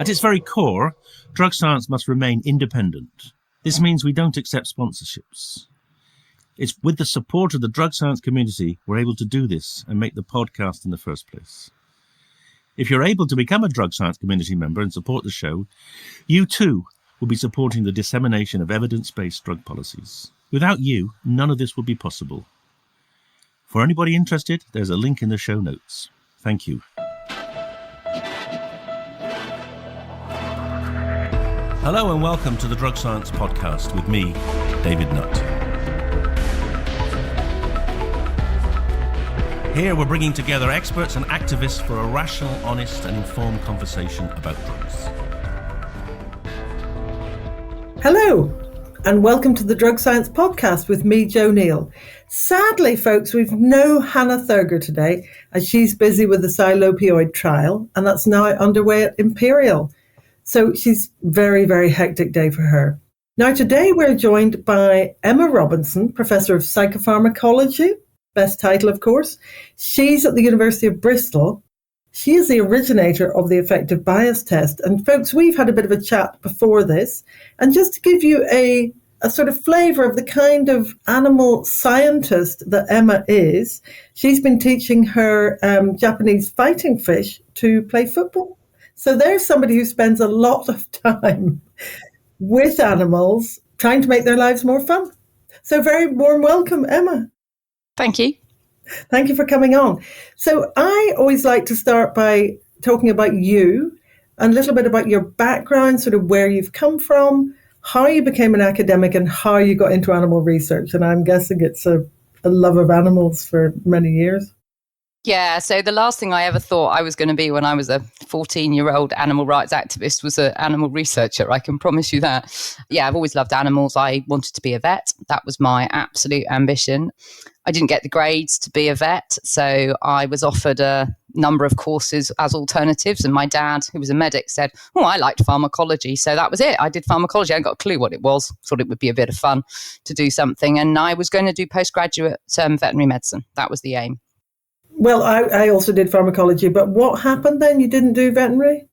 At its very core, drug science must remain independent. This means we don't accept sponsorships. It's with the support of the drug science community we're able to do this and make the podcast in the first place. If you're able to become a drug science community member and support the show, you too will be supporting the dissemination of evidence-based drug policies. Without you, none of this would be possible. For anybody interested, there's a link in the show notes. Thank you. Hello and welcome to the Drug Science Podcast with me, David Nutt. Here we're bringing together experts and activists for a rational, honest and informed conversation about drugs. Hello and welcome to the Drug Science Podcast with me, Jo Neal. Sadly, folks, we've no Hannah Thurger today as she's busy with the psilopioid trial and that's now underway at Imperial. So she's very, very hectic day for her. Now today we're joined by Emma Robinson, Professor of Psychopharmacology, best title of course. She's at the University of Bristol. She is the originator of the affective bias test. And folks, we've had a bit of a chat before this. And just to give you a sort of flavour of the kind of animal scientist that Emma is, she's been teaching her Japanese fighting fish to play football. So there's somebody who spends a lot of time with animals trying to make their lives more fun. So very warm welcome, Emma. Thank you. Thank you for coming on. So I always like to start by talking about you and a little bit about your background, sort of where you've come from, how you became an academic and how you got into animal research. And I'm guessing it's a love of animals for many years. Yeah, so the last thing I ever thought I was going to be when I was a 14-year-old animal rights activist was an animal researcher, I can promise you that. Yeah, I've always loved animals. I wanted to be a vet. That was my absolute ambition. I didn't get the grades to be a vet, so I was offered a number of courses as alternatives. And my dad, who was a medic, said, oh, I liked pharmacology. So that was it. I did pharmacology. I hadn't got a clue what it was. Thought it would be a bit of fun to do something. And I was going to do postgraduate veterinary medicine. That was the aim. Well, I also did pharmacology, but what happened then? You didn't do veterinary?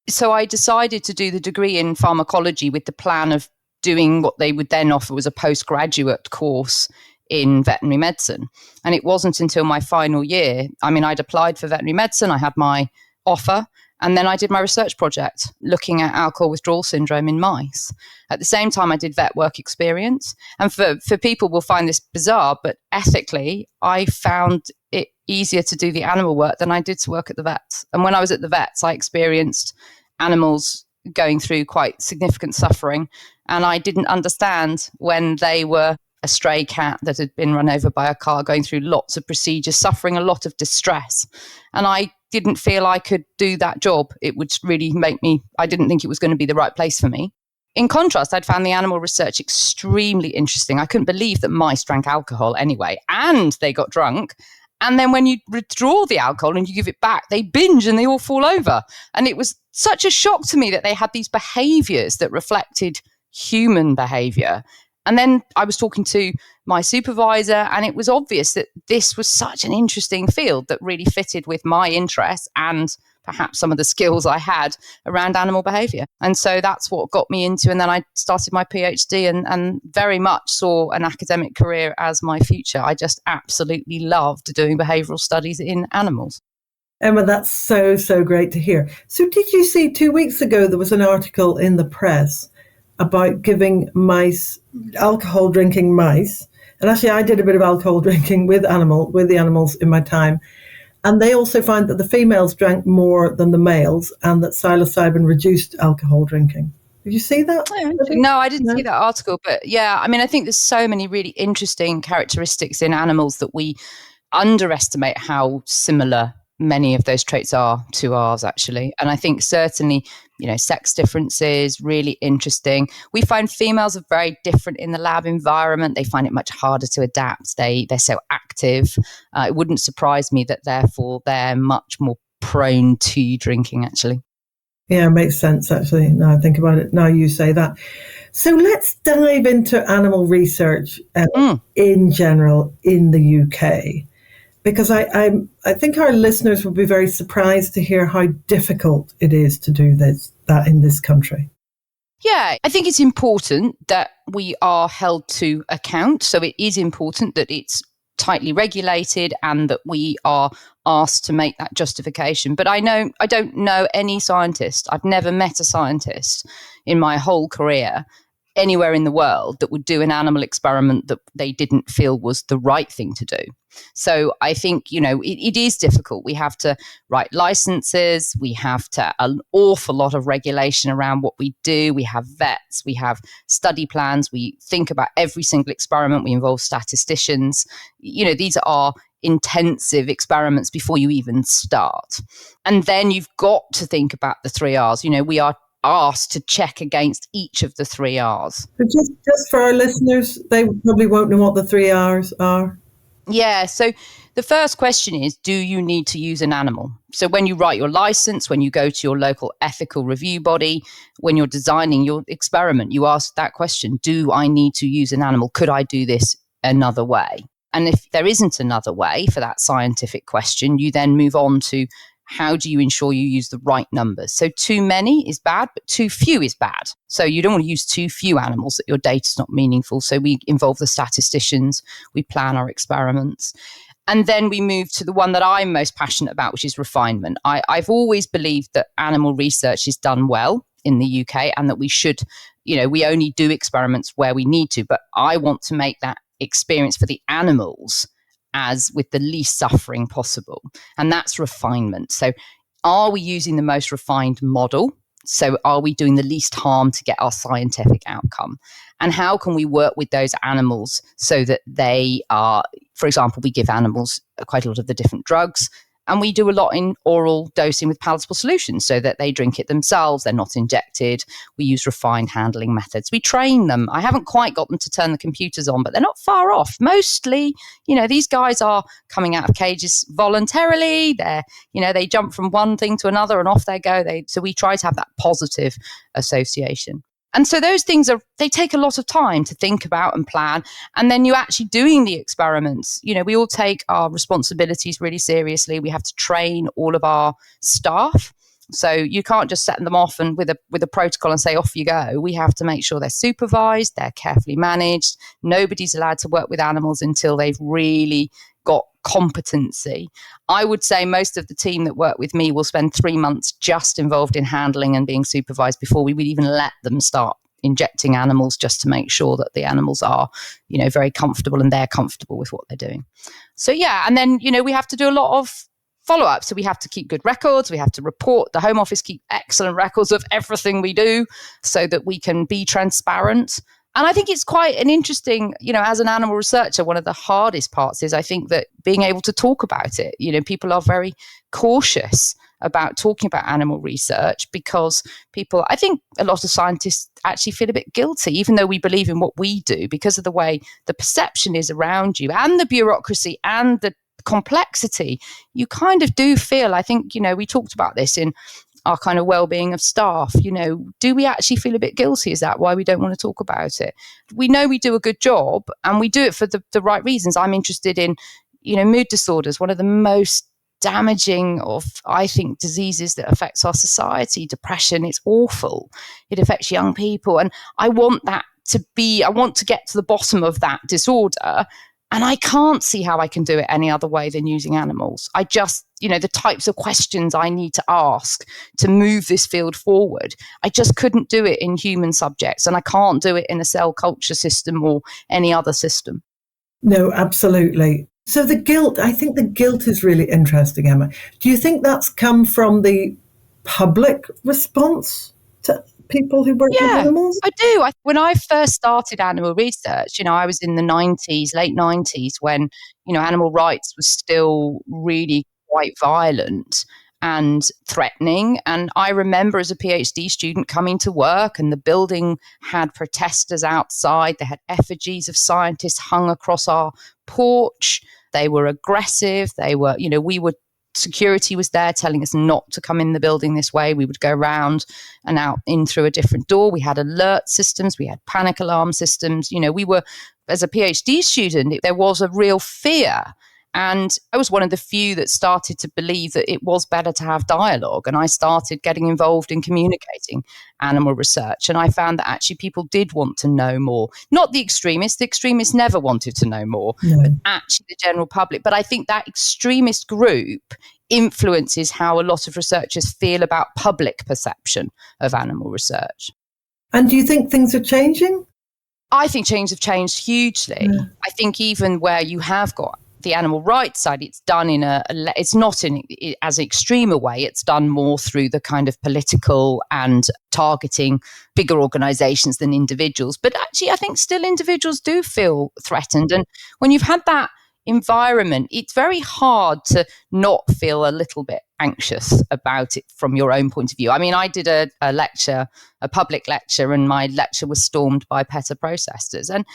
So I decided to do the degree in pharmacology with the plan of doing what they would then offer was a postgraduate course in veterinary medicine. And it wasn't until my final year. I mean, I'd applied for veterinary medicine, I had my offer, and then I did my research project looking at alcohol withdrawal syndrome in mice. At the same time, I did vet work experience. And for people will find this bizarre, but ethically, I found it easier to do the animal work than I did to work at the vets. And when I was at the vets, I experienced animals going through quite significant suffering. And I didn't understand when they were a stray cat that had been run over by a car, going through lots of procedures, suffering a lot of distress. And I didn't feel I could do that job. It would really I didn't think it was going to be the right place for me. In contrast, I'd found the animal research extremely interesting. I couldn't believe that mice drank alcohol anyway, and they got drunk. And then when you withdraw the alcohol and you give it back, they binge and they all fall over. And it was such a shock to me that they had these behaviors that reflected human behavior. And then I was talking to my supervisor, and it was obvious that this was such an interesting field that really fitted with my interests and perhaps some of the skills I had around animal behavior. And so that's what got me into. And then I started my PhD and very much saw an academic career as my future. I just absolutely loved doing behavioral studies in animals. Emma, that's so, so great to hear. So did you see 2 weeks ago there was an article in the press about giving mice, alcohol drinking mice, and actually I did a bit of alcohol drinking with the animals in my time, and they also found that the females drank more than the males and that psilocybin reduced alcohol drinking. Did you see that? No, I didn't see that article, but yeah, I mean, I think there's so many really interesting characteristics in animals that we underestimate how similar many of those traits are to ours, actually. And I think certainly, sex differences, really interesting. We find females are very different in the lab environment. They find it much harder to adapt. They're so active. It wouldn't surprise me that therefore they're much more prone to drinking, actually. Yeah, it makes sense, actually. Now I think about it, now you say that. So let's dive into animal research in general in the UK. Because I think our listeners will be very surprised to hear how difficult it is to do that that in this country? Yeah, I think it's important that we are held to account. So it is important that it's tightly regulated and that we are asked to make that justification. But I don't know any scientist. I've never met a scientist in my whole career anywhere in the world that would do an animal experiment that they didn't feel was the right thing to do. So I think, it is difficult. We have to write licenses. We have to an awful lot of regulation around what we do. We have vets. We have study plans. We think about every single experiment. We involve statisticians. These are intensive experiments before you even start. And then you've got to think about the 3 R's. We are asked to check against each of the 3 R's. But just for our listeners, they probably won't know what the 3 R's are. Yeah, so the first question is, do you need to use an animal? So when you write your license, when you go to your local ethical review body, when you're designing your experiment, you ask that question, do I need to use an animal? Could I do this another way? And if there isn't another way for that scientific question, you then move on to how do you ensure you use the right numbers? So too many is bad, but too few is bad. So you don't want to use too few animals that your data's not meaningful. So we involve the statisticians, we plan our experiments. And then we move to the one that I'm most passionate about, which is refinement. I've always believed that animal research is done well in the UK and that we should, we only do experiments where we need to, but I want to make that experience for the animals as with the least suffering possible. And that's refinement. So are we using the most refined model? So are we doing the least harm to get our scientific outcome? And how can we work with those animals so that they are, for example, we give animals quite a lot of the different drugs. And we do a lot in oral dosing with palatable solutions so that they drink it themselves. They're not injected. We use refined handling methods. We train them. I haven't quite got them to turn the computers on, but they're not far off. Mostly, these guys are coming out of cages voluntarily. They jump from one thing to another and off they go. So we try to have that positive association. And so those things they take a lot of time to think about and plan. And then you're actually doing the experiments. We all take our responsibilities really seriously. We have to train all of our staff. So you can't just set them off and with a protocol and say, off you go. We have to make sure they're supervised, they're carefully managed. Nobody's allowed to work with animals until they've really got competency. I would say most of the team that work with me will spend 3 months just involved in handling and being supervised before we would even let them start injecting animals, just to make sure that the animals are, very comfortable and they're comfortable with what they're doing. So yeah, and then, we have to do a lot of follow-up. So we have to keep good records. We have to report. The Home Office keep excellent records of everything we do so that we can be transparent. And I think it's quite an interesting, as an animal researcher, one of the hardest parts is I think that being able to talk about it. People are very cautious about talking about animal research because I think a lot of scientists actually feel a bit guilty, even though we believe in what we do, because of the way the perception is around you and the bureaucracy and the complexity. You kind of do feel, I think, we talked about this in our kind of well-being of staff, do we actually feel a bit guilty? Is that why we don't want to talk about it? We know we do a good job and we do it for the right reasons. I'm interested in, mood disorders, one of the most damaging of, I think, diseases that affects our society. Depression, it's awful. It affects young people. And I want to get to the bottom of that disorder. And I can't see how I can do it any other way than using animals. I just, the types of questions I need to ask to move this field forward, I just couldn't do it in human subjects. And I can't do it in a cell culture system or any other system. No, absolutely. So I think the guilt is really interesting, Emma. Do you think that's come from the public response to people who work with animals? I do. When I first started animal research, I was in the late 90s when, animal rights was still really quite violent and threatening. And I remember as a PhD student coming to work and the building had protesters outside. They had effigies of scientists hung across our porch. They were aggressive. They were, security was there telling us not to come in the building this way. We would go around and out in through a different door. We had alert systems. We had panic alarm systems. We were, as a PhD student, there was a real fear. And I was one of the few that started to believe that it was better to have dialogue. And I started getting involved in communicating animal research. And I found that actually people did want to know more. Not the extremists. The extremists never wanted to know more, but actually the general public. But I think that extremist group influences how a lot of researchers feel about public perception of animal research. And do you think things are changing? I think things have changed hugely. Yeah. I think even where you have got the animal rights side, it's done in it's not in as extreme a way. It's done more through the kind of political and targeting bigger organizations than individuals. But actually, I think still individuals do feel threatened. And when you've had that environment, it's very hard to not feel a little bit anxious about it from your own point of view. I mean, I did a public lecture, and my lecture was stormed by PETA protesters. And,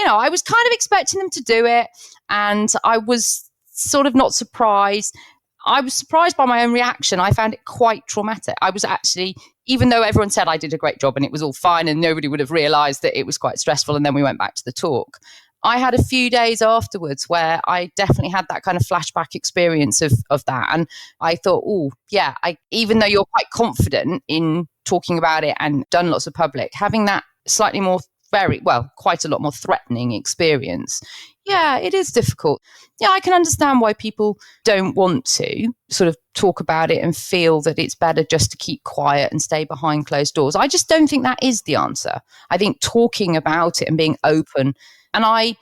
I was kind of expecting them to do it, and I was sort of not surprised. I was surprised by my own reaction. I found it quite traumatic. I was actually, even though everyone said I did a great job and it was all fine and nobody would have realized that it was quite stressful, and then we went back to the talk, I had a few days afterwards where I definitely had that kind of flashback experience of that. And I thought, even though you're quite confident in talking about it and done lots of public, having that slightly more quite a lot more threatening experience. Yeah, it is difficult. Yeah, I can understand why people don't want to sort of talk about it and feel that it's better just to keep quiet and stay behind closed doors. I just don't think that is the answer. I think talking about it and being open, and I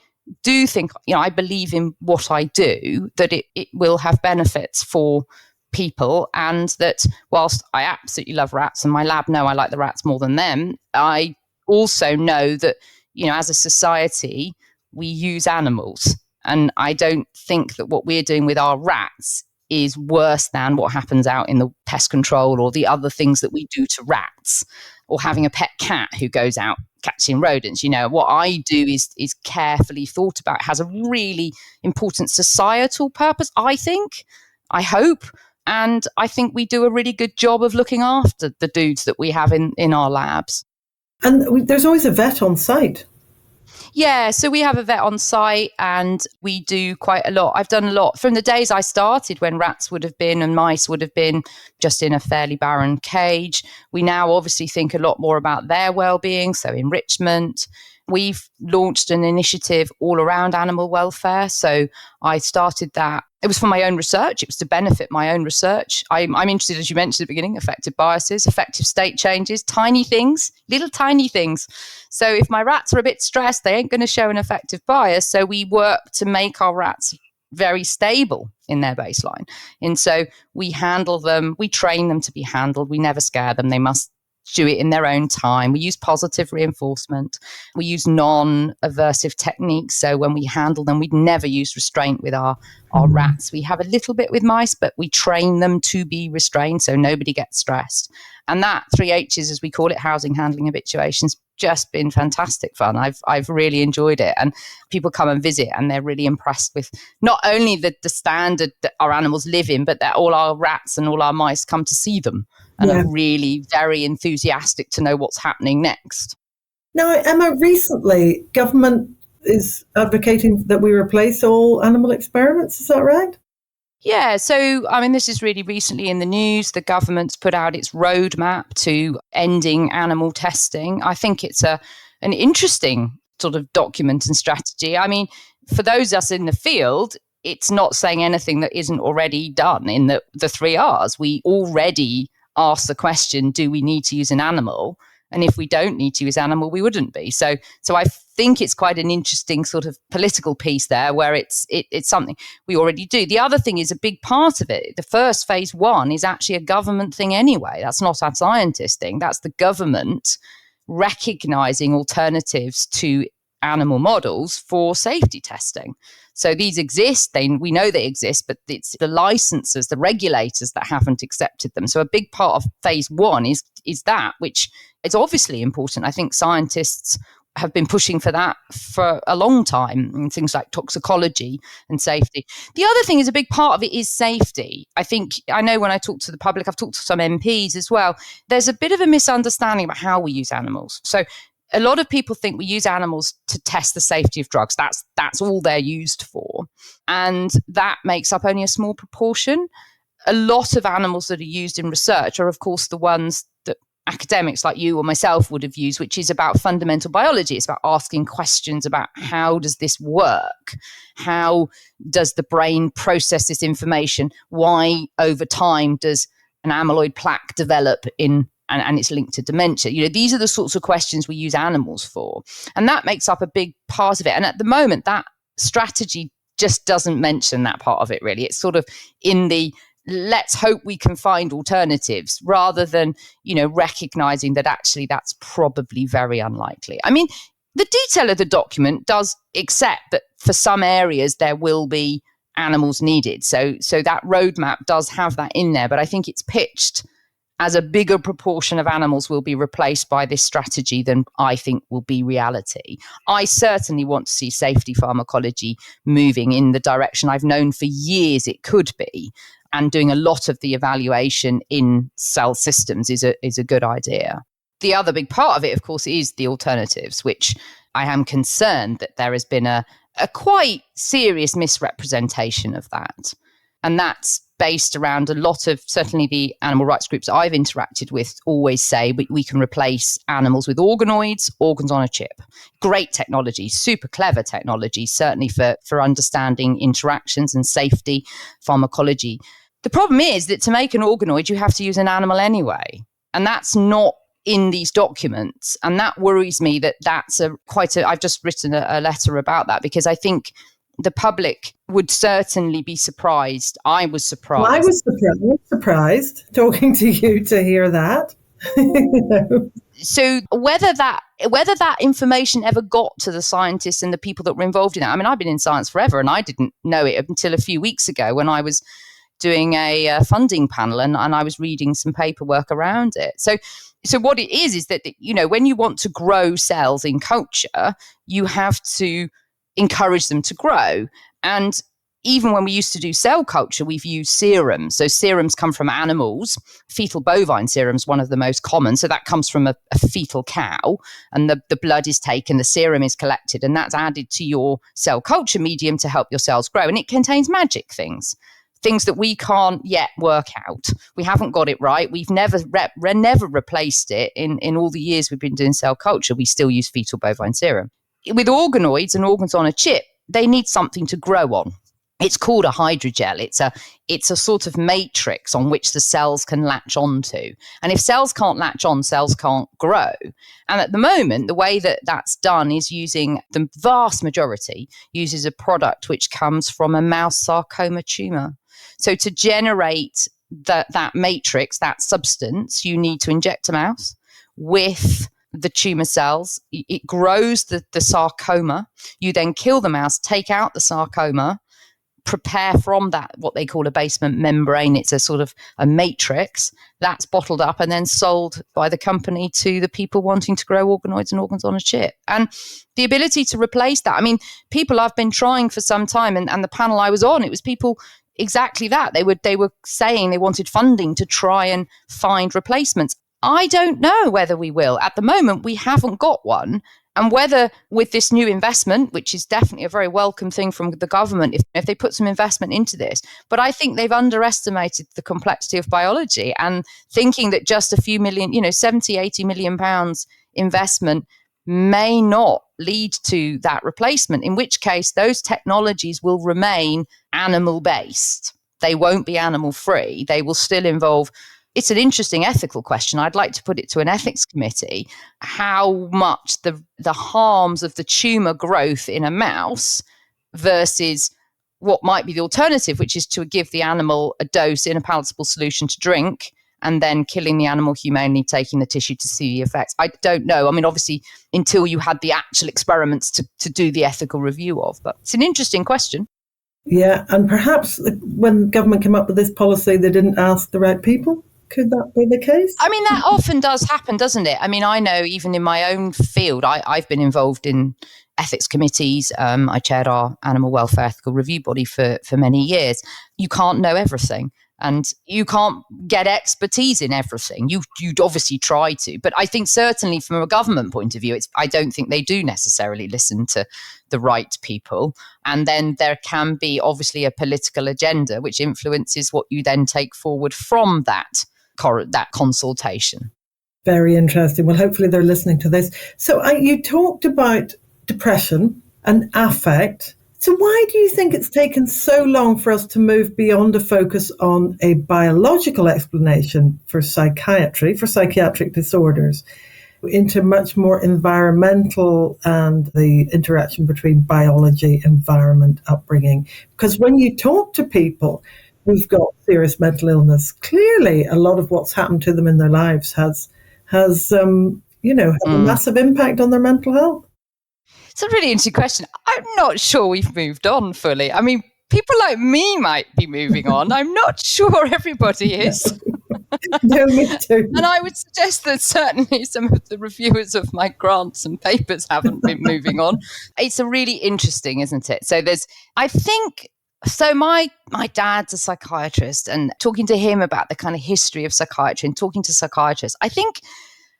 do think, I believe in what I do, that it will have benefits for people, and that whilst I absolutely love rats and my lab know I like the rats more than them, I also know that, as a society, we use animals. And I don't think that what we're doing with our rats is worse than what happens out in the pest control or the other things that we do to rats, or having a pet cat who goes out catching rodents. What I do is carefully thought about. It has a really important societal purpose, I think, I hope. And I think we do a really good job of looking after the dudes that we have in our labs. And there's always a vet on site. Yeah, so we have a vet on site, and we do quite a lot. I've done a lot from the days I started, when rats would have been and mice would have been just in a fairly barren cage. We now obviously think a lot more about their well-being, so enrichment. We've launched an initiative all around animal welfare. So I started that. It was for my own research. It was to benefit my own research. I'm interested, as you mentioned at the beginning, affective biases, affective state changes, tiny things, little tiny things. So if my rats are a bit stressed, they ain't going to show an affective bias. So we work to make our rats very stable in their baseline. And so we handle them. We train them to be handled. We never scare them. They must do it in their own time. We use positive reinforcement. We use non-aversive techniques. So when we handle them, we'd never use restraint with our rats. We have a little bit with mice, but we train them to be restrained so nobody gets stressed. And that 3 H's, as we call it, housing, handling, habituation's just been fantastic fun. I've really enjoyed it. And people come and visit, and they're really impressed with not only the standard that our animals live in, but that all our rats and all our mice come to see them and are really very enthusiastic to know what's happening next. Now, Emma, recently government is advocating that we replace all animal experiments. Is that right? Yeah, so, this is really recently in the news. The government's put out its roadmap to ending animal testing. I think it's an interesting sort of document and strategy. For those of us in the field, it's not saying anything that isn't already done in the 3 R's. We already ask the question, do we need to use an animal? And if we don't need to use animal, we wouldn't be. So I think it's quite an interesting sort of political piece there, where it's something we already do. The other thing is a big part of it. The first phase 1 is actually a government thing anyway. That's not a scientist thing. That's the government recognizing alternatives to animal models for safety testing. So these exist, we know they exist, but it's the licensors, the regulators that haven't accepted them. So a big part of phase 1 is that, which is obviously important. I think scientists have been pushing for that for a long time, in things like toxicology and safety. The other thing is a big part of it is safety. I know when I talk to the public, I've talked to some MPs as well, there's a bit of a misunderstanding about how we use animals. So a lot of people think we use animals to test the safety of drugs. That's all they're used for. And that makes up only a small proportion. A lot of animals that are used in research are, of course, the ones that academics like you or myself would have used, which is about fundamental biology. It's about asking questions about how does this work? How does the brain process this information? Why, over time, does an amyloid plaque develop and it's linked to dementia? These are the sorts of questions we use animals for. And that makes up a big part of it. And at the moment, that strategy just doesn't mention that part of it, really. It's sort of in the let's hope we can find alternatives rather than, recognizing that actually that's probably very unlikely. I mean, the detail of the document does accept that for some areas there will be animals needed. So that roadmap does have that in there, but I think it's pitched as a bigger proportion of animals will be replaced by this strategy than I think will be reality. I certainly want to see safety pharmacology moving in the direction I've known for years it could be, and doing a lot of the evaluation in cell systems is a good idea. The other big part of it, of course, is the alternatives, which I am concerned that there has been a quite serious misrepresentation of that. And that's based around a lot of, certainly the animal rights groups I've interacted with always say we can replace animals with organoids, organs on a chip. Great technology, super clever technology, certainly for understanding interactions and safety, pharmacology. The problem is that to make an organoid, you have to use an animal anyway. And that's not in these documents. And that worries me that that's I've just written a letter about that, because I think the public would certainly be surprised. I was surprised. Well, I was surprised talking to you to hear that. So whether that information ever got to the scientists and the people that were involved in that, I mean, I've been in science forever and I didn't know it until a few weeks ago when I was doing a funding panel and I was reading some paperwork around it. So what it is that, when you want to grow cells in culture, you have to encourage them to grow. And even when we used to do cell culture, we've used serums. So serums come from animals. Fetal bovine serum is one of the most common. So that comes from a fetal cow, and the blood is taken, the serum is collected, and that's added to your cell culture medium to help your cells grow. And it contains magic things that we can't yet work out. We haven't got it right. We've never replaced it in all the years we've been doing cell culture. We still use fetal bovine serum. With organoids and organs on a chip, they need something to grow on. It's called a hydrogel. It's a sort of matrix on which the cells can latch onto. And if cells can't latch on, cells can't grow. And at the moment, the way that that's done is using, the vast majority uses a product which comes from a mouse sarcoma tumor. So to generate that matrix, that substance, you need to inject a mouse with the tumor cells. It grows the sarcoma. You then kill the mouse, take out the sarcoma, prepare from that what they call a basement membrane. It's a sort of a matrix that's bottled up and then sold by the company to the people wanting to grow organoids and organs on a chip. And the ability to replace that, I mean, people I've been trying for some time, and the panel I was on, it was people exactly that. They were saying they wanted funding to try and find replacements. I don't know whether we will. At the moment, we haven't got one. And whether with this new investment, which is definitely a very welcome thing from the government, if they put some investment into this, but I think they've underestimated the complexity of biology, and thinking that just a few million, 70, 80 million pounds investment may not lead to that replacement, in which case those technologies will remain animal-based. They won't be animal-free. They will still involve. It's an interesting ethical question. I'd like to put it to an ethics committee, how much the harms of the tumor growth in a mouse versus what might be the alternative, which is to give the animal a dose in a palatable solution to drink and then killing the animal humanely, taking the tissue to see the effects. I don't know. I mean, obviously, until you had the actual experiments to do the ethical review of, but it's an interesting question. Yeah, and perhaps when government came up with this policy, they didn't ask the right people. Could that be the case? I mean, that often does happen, doesn't it? I mean, I know even in my own field, I've been involved in ethics committees. I chaired our animal welfare ethical review body for many years. You can't know everything. And you can't get expertise in everything. You'd obviously try to. But I think certainly from a government point of view, I don't think they do necessarily listen to the right people. And then there can be obviously a political agenda which influences what you then take forward from that consultation. Very interesting. Well, hopefully they're listening to this. So you talked about depression and affect. So why do you think it's taken so long for us to move beyond a focus on a biological explanation for psychiatry, for psychiatric disorders, into much more environmental and the interaction between biology, environment, upbringing? Because when you talk to people who've got serious mental illness, clearly a lot of what's happened to them in their lives has had a massive impact on their mental health. It's a really interesting question. I'm not sure we've moved on fully. I mean, people like me might be moving on. I'm not sure everybody is. No, me too. And I would suggest that certainly some of the reviewers of my grants and papers haven't been moving on. It's a really interesting, isn't it? So my dad's a psychiatrist, and talking to him about the kind of history of psychiatry and talking to psychiatrists, I think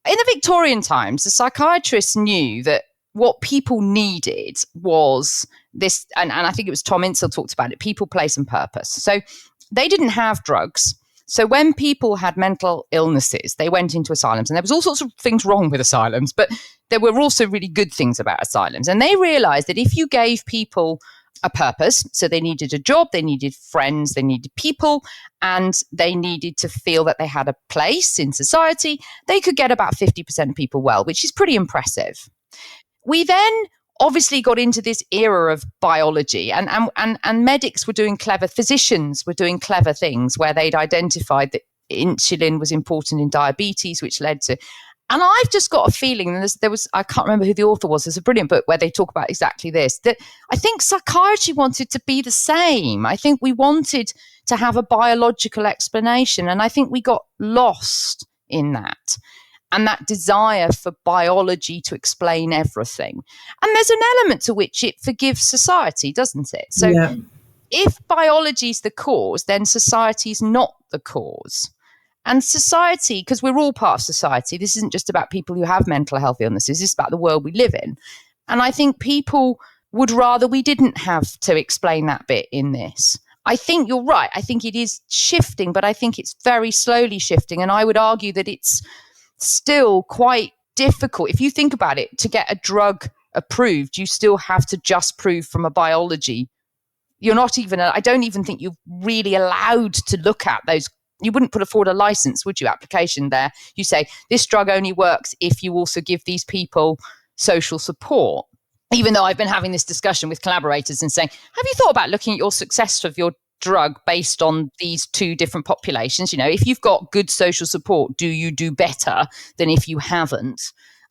in the Victorian times, the psychiatrists knew that what people needed was this, and I think it was Tom Insel talked about it, people, place and purpose. So they didn't have drugs. So when people had mental illnesses, they went into asylums, and there was all sorts of things wrong with asylums, but there were also really good things about asylums. And they realized that if you gave people a purpose, so they needed a job, they needed friends, they needed people, and they needed to feel that they had a place in society, they could get about 50% of people well, which is pretty impressive. We then obviously got into this era of biology, and medics were doing physicians were doing clever things where they'd identified that insulin was important in diabetes, which led to, and I've just got a feeling, and there was, I can't remember who the author was, there's a brilliant book where they talk about exactly this, that I think psychiatry wanted to be the same. I think we wanted to have a biological explanation, and I think we got lost in that. And that desire for biology to explain everything. And there's an element to which it forgives society, doesn't it? So if biology is the cause, then society is not the cause. And society, because we're all part of society, this isn't just about people who have mental health illnesses, it's about the world we live in. And I think people would rather we didn't have to explain that bit in this. I think you're right. I think it is shifting, but I think it's very slowly shifting. And I would argue that it's still quite difficult. If you think about it, to get a drug approved, you still have to just prove from a biology. You're not even, I don't even think you're really allowed to look at those. You wouldn't put forward a license, would you, application there? You say, this drug only works if you also give these people social support. Even though I've been having this discussion with collaborators and saying, have you thought about looking at your success of your drug based on these two different populations? You know, if you've got good social support, do you do better than if you haven't?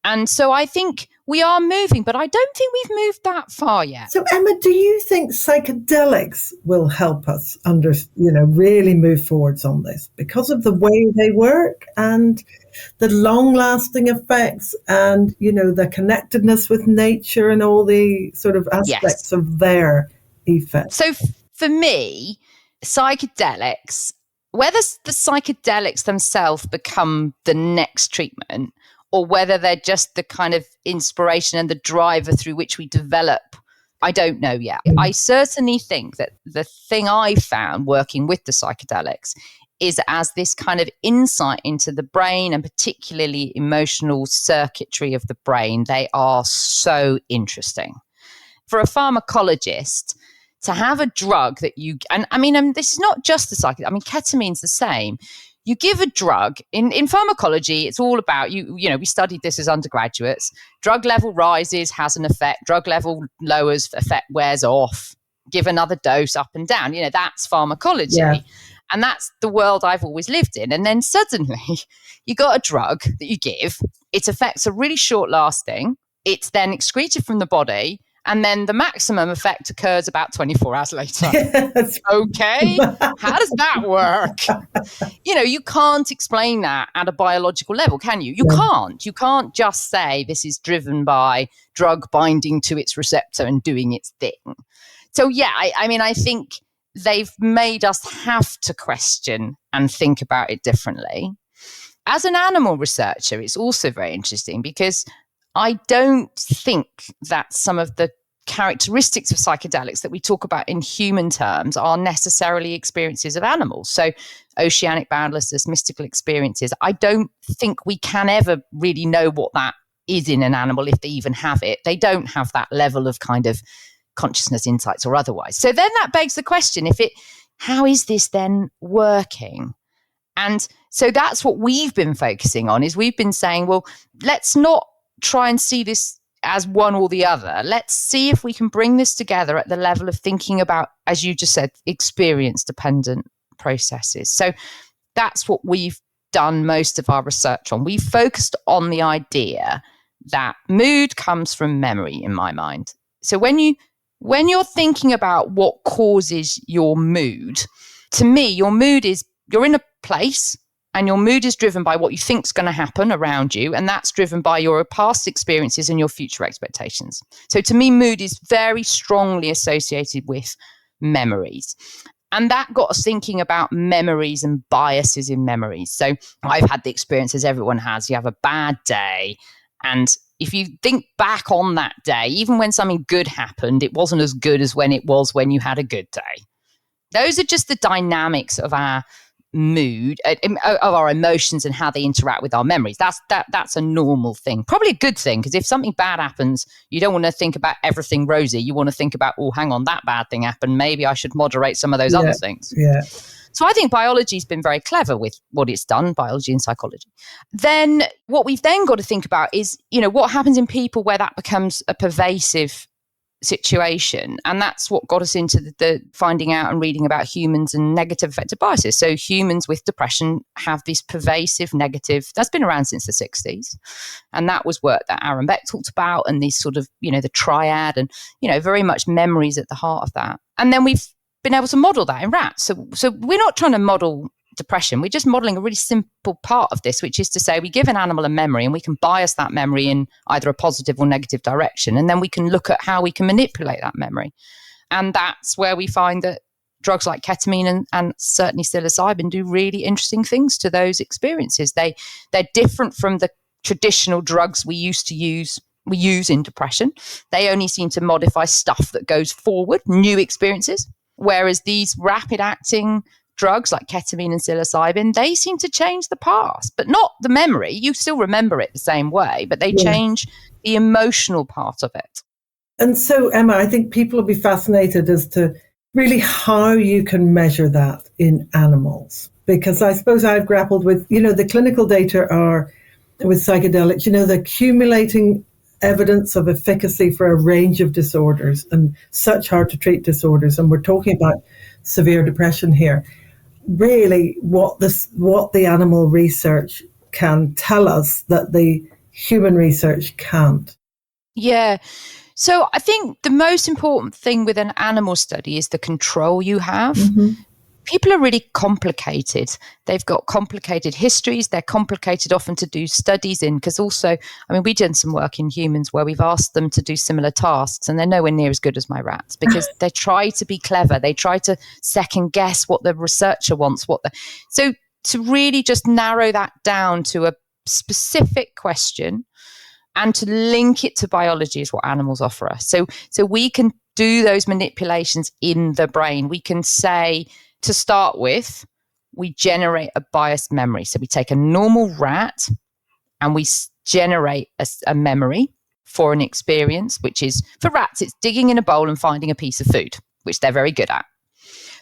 And so I think we are moving, but I don't think we've moved that far yet. So Emma, do you think psychedelics will help us really move forwards on this because of the way they work and the long-lasting effects and, the connectedness with nature and all the sort of aspects of their effects? So for me, psychedelics, whether the psychedelics themselves become the next treatment or whether they're just the kind of inspiration and the driver through which we develop, I don't know yet. I certainly think that the thing I found working with the psychedelics is as this kind of insight into the brain and particularly emotional circuitry of the brain, they are so interesting. For a pharmacologist, to have a drug that this is not just the psychedelic. Ketamine's the same. You give a drug in pharmacology, it's all about we studied this as undergraduates. Drug level rises, has an effect. Drug level lowers, effect wears off. Give another dose up and down. That's pharmacology. Yeah. And that's the world I've always lived in. And then suddenly you got a drug that you give. Its effects are really short lasting. It's then excreted from the body. And then the maximum effect occurs about 24 hours later. Yes. Okay, how does that work? You can't explain that at a biological level, can you? You can't. You can't just say this is driven by drug binding to its receptor and doing its thing. So, I think they've made us have to question and think about it differently. As an animal researcher, it's also very interesting because I don't think that some of the characteristics of psychedelics that we talk about in human terms are necessarily experiences of animals. So oceanic boundlessness, mystical experiences, I don't think we can ever really know what that is in an animal if they even have it. They don't have that level of kind of consciousness, insights or otherwise. So then that begs the question, how is this then working? And so that's what we've been focusing on, is we've been saying, well, let's not try and see this as one or the other. Let's see if we can bring this together at the level of thinking about, as you just said, experience dependent processes. So that's what we've done most of our research on. We focused on the idea that mood comes from memory, in my mind. So when you're thinking about what causes your mood, to me, your mood is, you're in a place and your mood is driven by what you think is going to happen around you. And that's driven by your past experiences and your future expectations. So to me, mood is very strongly associated with memories. And that got us thinking about memories and biases in memories. So I've had the experience, as everyone has, you have a bad day. And if you think back on that day, even when something good happened, it wasn't as good as when it was when you had a good day. Those are just the dynamics of our mood, of our emotions and how they interact with our memories. That's a normal thing, probably a good thing, because if something bad happens, you don't want to think about everything rosy. You want to think about, oh, hang on, that bad thing happened, maybe I should moderate some of those other things. So I think biology's been very clever with what it's done, biology and psychology. Then what we've then got to think about is, what happens in people where that becomes a pervasive situation. And that's what got us into the finding out and reading about humans and negative affective biases. So humans with depression have this pervasive negative, that's been around since the 60s. And that was work that Aaron Beck talked about, and these sort of, the triad, and, very much memories at the heart of that. And then we've been able to model that in rats. So we're not trying to model depression. We're just modeling a really simple part of this, which is to say we give an animal a memory and we can bias that memory in either a positive or negative direction. And then we can look at how we can manipulate that memory. And that's where we find that drugs like ketamine and certainly psilocybin do really interesting things to those experiences. They're different from the traditional drugs we use in depression. They only seem to modify stuff that goes forward, new experiences. Whereas these rapid acting drugs like ketamine and psilocybin, they seem to change the past, but not the memory. You still remember it the same way, but they change the emotional part of it. And so, Emma, I think people will be fascinated as to really how you can measure that in animals. Because I suppose I've grappled with, the clinical data are with psychedelics, the accumulating evidence of efficacy for a range of disorders and such hard to treat disorders. And we're talking about severe depression here. Really, what the animal research can tell us that the human research can't. Yeah. So I think the most important thing with an animal study is the control you have. Mm-hmm. People are really complicated. They've got complicated histories. They're complicated often to do studies in, because also, we've done some work in humans where we've asked them to do similar tasks and they're nowhere near as good as my rats because they try to be clever. They try to second guess what the researcher wants. So to really just narrow that down to a specific question and to link it to biology is what animals offer us. So we can do those manipulations in the brain. We can say, to start with, we generate a biased memory. So we take a normal rat and we generate a memory for an experience, which is, for rats, it's digging in a bowl and finding a piece of food, which they're very good at.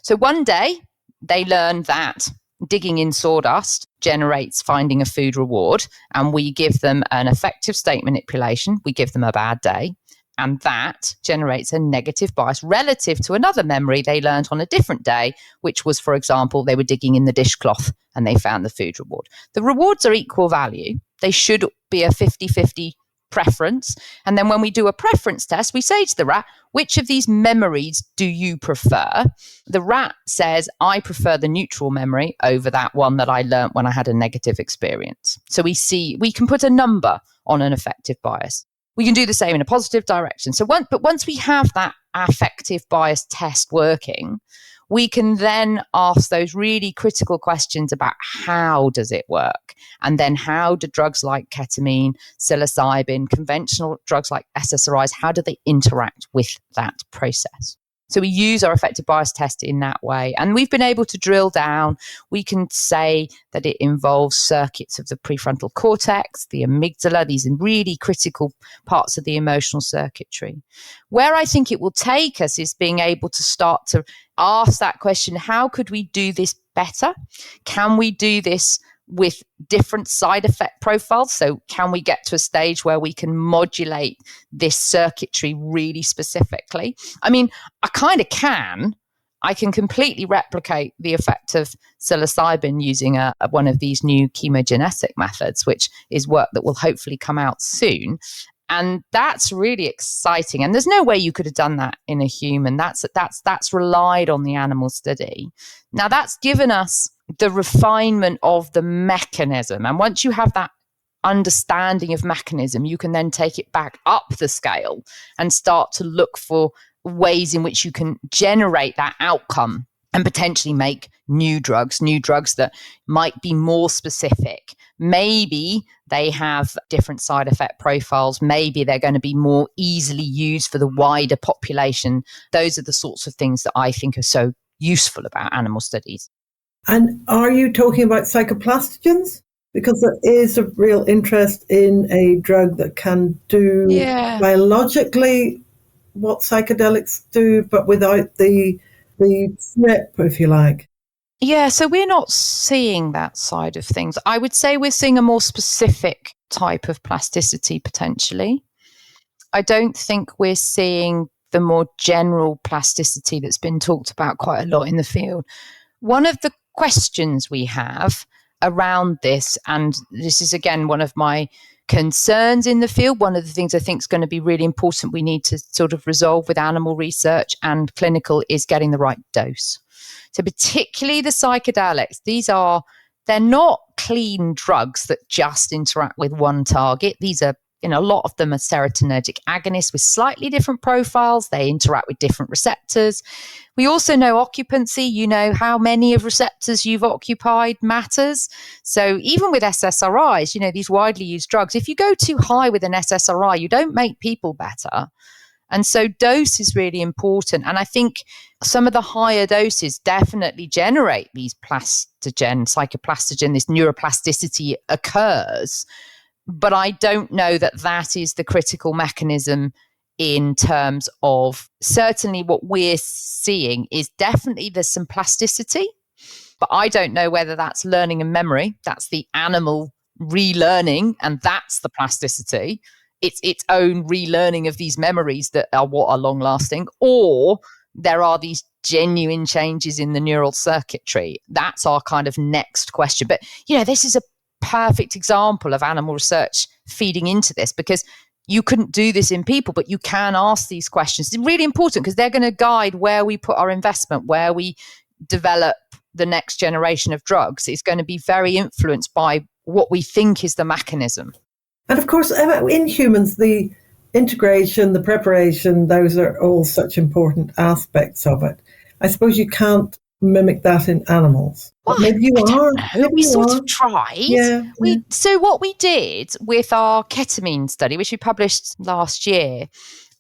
So one day they learn that digging in sawdust generates finding a food reward, and we give them an affective state manipulation. We give them a bad day. And that generates a negative bias relative to another memory they learned on a different day, which was, for example, they were digging in the dishcloth and they found the food reward. The rewards are equal value. They should be a 50-50 preference. And then when we do a preference test, we say to the rat, which of these memories do you prefer? The rat says, I prefer the neutral memory over that one that I learned when I had a negative experience. So we can put a number on an affective bias. We can do the same in a positive direction. But once we have that affective bias test working, we can then ask those really critical questions about how does it work? And then how do drugs like ketamine, psilocybin, conventional drugs like SSRIs, how do they interact with that process? So we use our effective bias test in that way. And we've been able to drill down. We can say that it involves circuits of the prefrontal cortex, the amygdala, these really critical parts of the emotional circuitry. Where I think it will take us is being able to start to ask that question, how could we do this better? Can we do this with different side effect profiles? So can we get to a stage where we can modulate this circuitry really specifically? I mean, I kind of can. I can completely replicate the effect of psilocybin using one of these new chemogenetic methods, which is work that will hopefully come out soon. And that's really exciting. And there's no way you could have done that in a human. That's relied on the animal study. Now, that's given us the refinement of the mechanism. And once you have that understanding of mechanism, you can then take it back up the scale and start to look for ways in which you can generate that outcome and potentially make new drugs that might be more specific. Maybe they have different side effect profiles. Maybe they're going to be more easily used for the wider population. Those are the sorts of things that I think are so useful about animal studies. And are you talking about psychoplastogens? Because there is a real interest in a drug that can do biologically what psychedelics do, but without the flip, if you like. Yeah, so we're not seeing that side of things. I would say we're seeing a more specific type of plasticity potentially. I don't think we're seeing the more general plasticity that's been talked about quite a lot in the field. One of the questions we have around this, and this is again one of my concerns in the field, one of the things I think is going to be really important we need to sort of resolve with animal research and clinical, is getting the right dose. So particularly the psychedelics, they're not clean drugs that just interact with one target. These are, a lot of them are serotonergic agonists with slightly different profiles. They interact with different receptors. We also know occupancy, how many of receptors you've occupied matters. So even with SSRIs, these widely used drugs, if you go too high with an SSRI, you don't make people better. And so dose is really important. And I think some of the higher doses definitely generate these psychoplastogen, this neuroplasticity occurs. But I don't know that that is the critical mechanism in terms of, certainly what we're seeing is definitely there's some plasticity, but I don't know whether that's learning and memory. That's the animal relearning, and that's the plasticity. It's its own relearning of these memories that are what are long lasting, or there are these genuine changes in the neural circuitry. That's our kind of next question. But, this is a perfect example of animal research feeding into this, because you couldn't do this in people, but you can ask these questions. It's really important because they're going to guide where we put our investment, where we develop the next generation of drugs. It's going to be very influenced by what we think is the mechanism. And of course, in humans, the integration, the preparation, those are all such important aspects of it. I suppose you can't mimic that in animals. Well, maybe you are. Maybe we sort of tried. Yeah. So what we did with our ketamine study, which we published last year,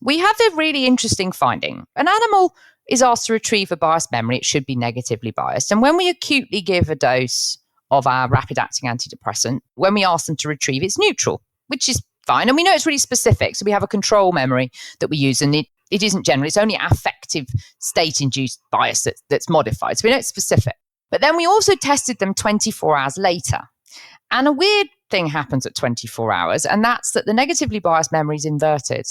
we had a really interesting finding. An animal is asked to retrieve a biased memory. It should be negatively biased. And when we acutely give a dose of our rapid-acting antidepressant, when we ask them to retrieve, it's neutral, which is fine. And we know it's really specific. So we have a control memory that we use, and it isn't general. It's only affective state-induced bias that's modified. So we know it's specific. But then we also tested them 24 hours later. And a weird thing happens at 24 hours, and that's that the negatively biased memory is inverted,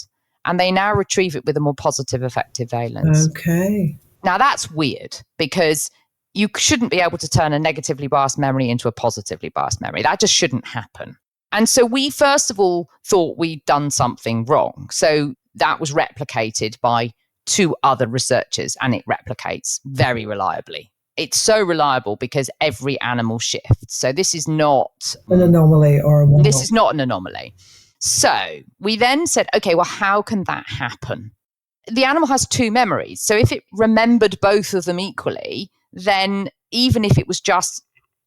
and they now retrieve it with a more positive effective valence. Okay. Now that's weird, because you shouldn't be able to turn a negatively biased memory into a positively biased memory. That just shouldn't happen. And so we first of all thought we'd done something wrong. So that was replicated by 2 other researchers, and it replicates very reliably. It's so reliable because every animal shifts. So this is not an anomaly or a model. This is not an anomaly. So we then said, okay, well, how can that happen? the animal has two memories. So if it remembered both of them equally, then even if it was just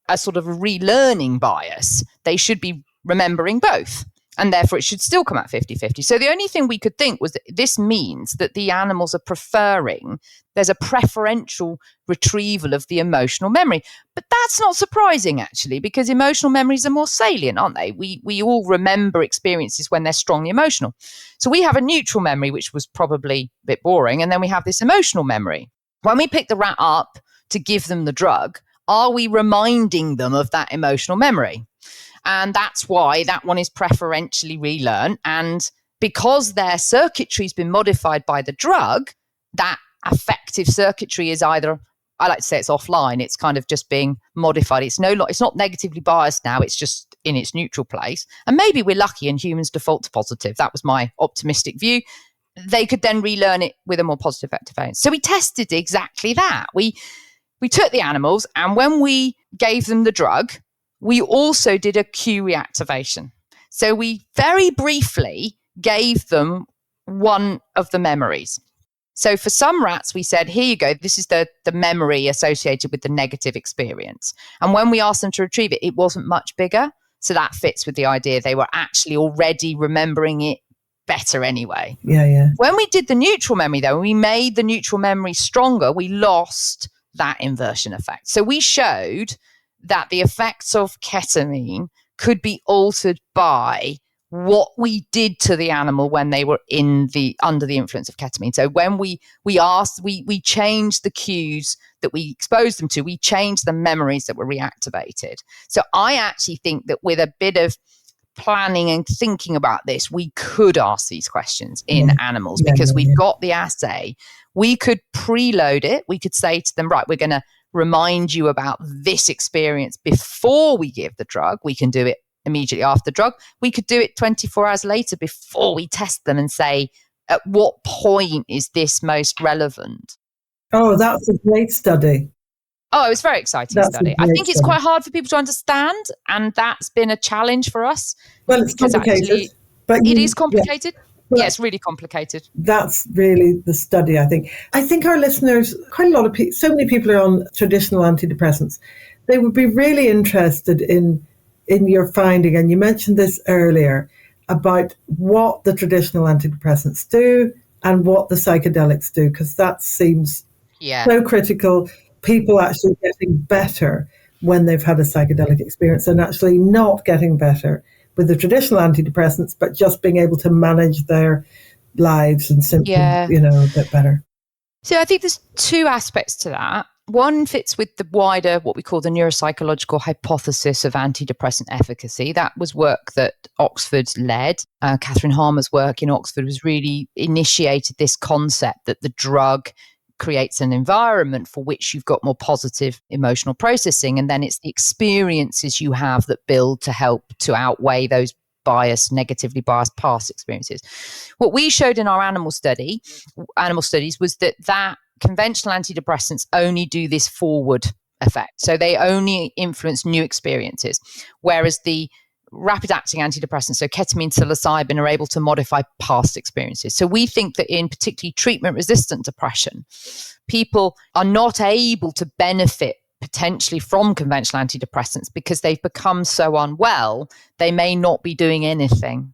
a sort of relearning bias, they should be remembering both. And therefore, it should still come out 50-50. So the only thing we could think was that this means that the animals are preferring, there's a preferential retrieval of the emotional memory. But that's not surprising, actually, because emotional memories are more salient, aren't they? We all remember experiences when they're strongly emotional. So we have a neutral memory, which was probably a bit boring. And then we have this emotional memory. When we pick the rat up to give them the drug, are we reminding them of that emotional memory? And that's why that one is preferentially relearned. And because their circuitry has been modified by the drug, that affective circuitry is either, I like to say it's offline, it's kind of just being modified. It's not negatively biased now, it's just in its neutral place. And maybe we're lucky and humans default to positive. That was my optimistic view. They could then relearn it with a more positive activation. So we tested exactly that. We took the animals, and when we gave them the drug, we also did a cue reactivation. So we very briefly gave them one of the memories. So for some rats, we said, here you go, this is the memory associated with the negative experience. And when we asked them to retrieve it, it wasn't much bigger. So that fits with the idea they were actually already remembering it better anyway. Yeah. When we did the neutral memory, though, we made the neutral memory stronger, we lost that inversion effect. So we showed that the effects of ketamine could be altered by what we did to the animal when they were under the influence of ketamine. So when we changed the cues that we exposed them to, we changed the memories that were reactivated. So I actually think that with a bit of planning and thinking about this, we could ask these questions in animals because we've got the assay. We could preload it. We could say to them, right, we're going to remind you about this experience before we give the drug. We can do it immediately after the drug. We could do it 24 hours later before we test them and say, at what point is this most relevant? Oh, that's a great study. Oh, it was a very exciting study. I think it's quite hard for people to understand, and that's been a challenge for us. Well, it's complicated. But it is complicated. Yeah, it's really complicated. That's really the study, I think. I think our listeners, quite a lot of people, so many people are on traditional antidepressants. They would be really interested in your finding, and you mentioned this earlier, about what the traditional antidepressants do and what the psychedelics do, because that seems so critical. People actually getting better when they've had a psychedelic experience and actually not getting better with the traditional antidepressants, but just being able to manage their lives and symptoms, a bit better. So I think there's two aspects to that. One fits with the wider, what we call the neuropsychological hypothesis of antidepressant efficacy. That was work that Oxford led. Catherine Harmer's work in Oxford was really initiated this concept that the drug creates an environment for which you've got more positive emotional processing. And then it's the experiences you have that build to help to outweigh those negatively biased past experiences. What we showed in our animal studies was that conventional antidepressants only do this forward effect. So they only influence new experiences, whereas the rapid-acting antidepressants, so ketamine, psilocybin, are able to modify past experiences. So we think that in particularly treatment-resistant depression, people are not able to benefit potentially from conventional antidepressants because they've become so unwell, they may not be doing anything.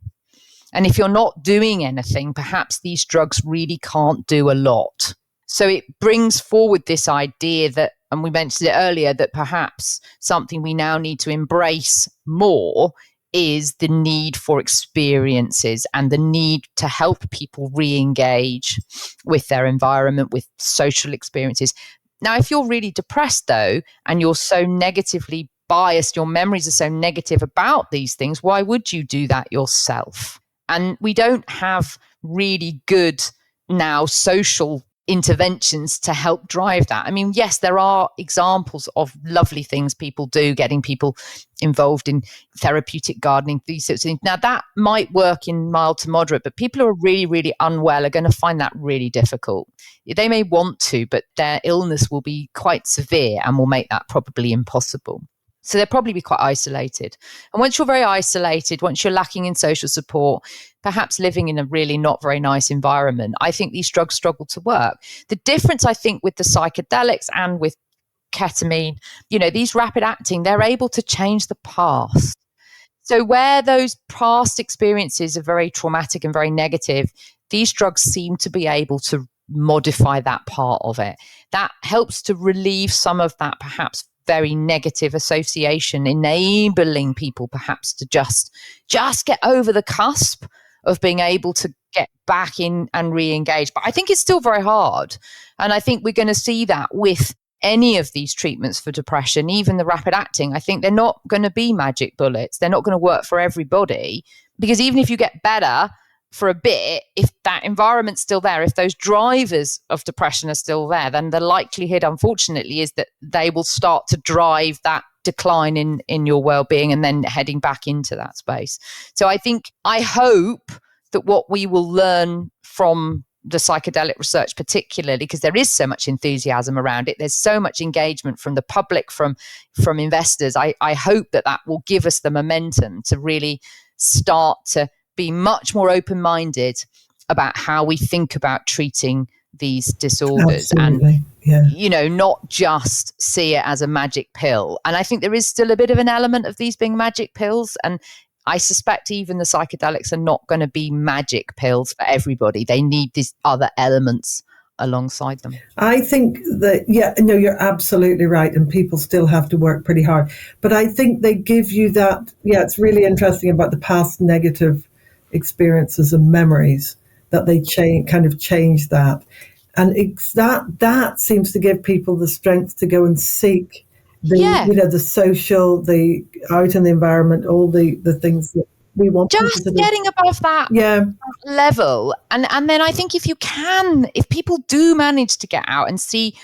And if you're not doing anything, perhaps these drugs really can't do a lot. So it brings forward this idea that, and we mentioned it earlier, that perhaps something we now need to embrace more is the need for experiences and the need to help people re-engage with their environment, with social experiences. Now, if you're really depressed, though, and you're so negatively biased, your memories are so negative about these things, why would you do that yourself? And we don't have really good now social interventions to help drive that. I mean, yes, there are examples of lovely things people do, getting people involved in therapeutic gardening, these sorts of things. Now, that might work in mild to moderate, but people who are really, really unwell are going to find that really difficult. They may want to, but their illness will be quite severe and will make that probably impossible. So they'll probably be quite isolated. And once you're very isolated, once you're lacking in social support, perhaps living in a really not very nice environment, I think these drugs struggle to work. The difference, I think, with the psychedelics and with ketamine, these rapid acting, they're able to change the past. So where those past experiences are very traumatic and very negative, these drugs seem to be able to modify that part of it. That helps to relieve some of that perhaps very negative association, enabling people perhaps to just get over the cusp of being able to get back in and re-engage. But I think it's still very hard. And I think we're going to see that with any of these treatments for depression, even the rapid acting. I think they're not going to be magic bullets. They're not going to work for everybody, because even if you get better for a bit, if that environment's still there, if those drivers of depression are still there, then the likelihood, unfortunately, is that they will start to drive that decline in your well-being and then heading back into that space. So I hope that what we will learn from the psychedelic research, particularly because there is so much enthusiasm around it, there's so much engagement from the public, from investors, I hope that will give us the momentum to really start to be much more open-minded about how we think about treating these disorders. Absolutely. And not just see it as a magic pill. And I think there is still a bit of an element of these being magic pills, and I suspect even the psychedelics are not going to be magic pills for everybody. They need these other elements alongside them. I think that, you're absolutely right. And people still have to work pretty hard. But I think they give you that, it's really interesting about the past negative experiences and memories that they change that. And it's that seems to give people the strength to go and seek the social, the out in the environment, all the things that we want. Just getting above that level. And then I think if people do manage to get out and see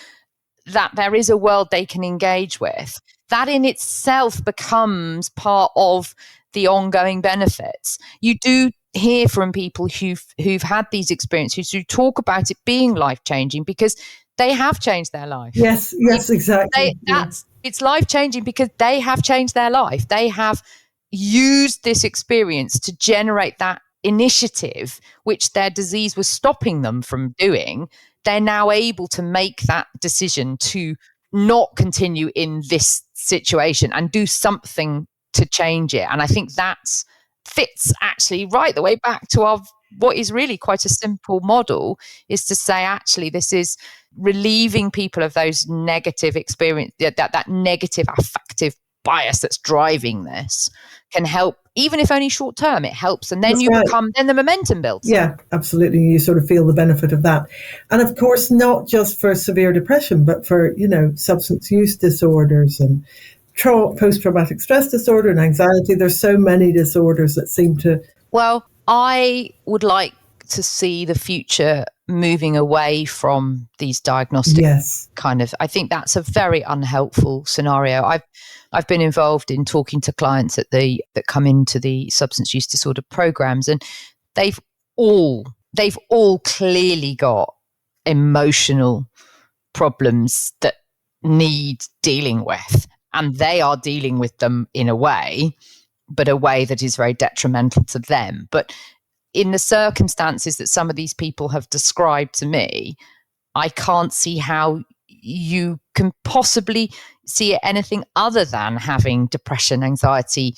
that there is a world they can engage with, that in itself becomes part of the ongoing benefits. You do hear from people who've had these experiences who talk about it being life-changing because they have changed their life. Yes, exactly. It's life-changing because they have changed their life. They have used this experience to generate that initiative, which their disease was stopping them from doing. They're now able to make that decision to not continue in this situation and do something to change it. And I think that fits actually right the way back to what is really quite a simple model, is to say, actually, this is relieving people of those negative experience, that negative affective bias that's driving this can help, even if only short term, it helps. And then then the momentum builds. Yeah, absolutely. You sort of feel the benefit of that. And of course, not just for severe depression, but for, substance use disorders and post-traumatic stress disorder and anxiety. There's so many disorders that seem to... Well, I would like to see the future moving away from these diagnostic I think that's a very unhelpful scenario. I've been involved in talking to clients that come into the substance use disorder programs, and they've all clearly got emotional problems that need dealing with, and they are dealing with them in a way that is very detrimental to them. But in the circumstances that some of these people have described to me, I can't see how you can possibly see it anything other than having depression, anxiety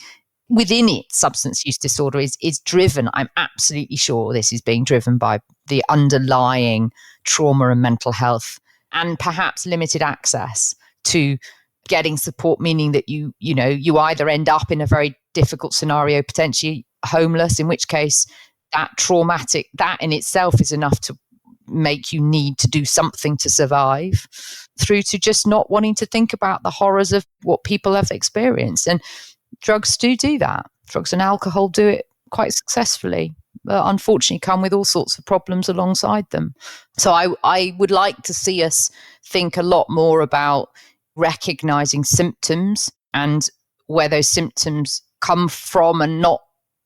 within it. Substance use disorder is driven, I'm absolutely sure this is being driven by the underlying trauma and mental health, and perhaps limited access to getting support, meaning that you either end up in a very difficult scenario, potentially homeless, in which case that in itself is enough to make you need to do something to survive, through to just not wanting to think about the horrors of what people have experienced. And drugs do that. Drugs and alcohol do it quite successfully, but unfortunately come with all sorts of problems alongside them. So I would like to see us think a lot more about recognizing symptoms and where those symptoms come from, and not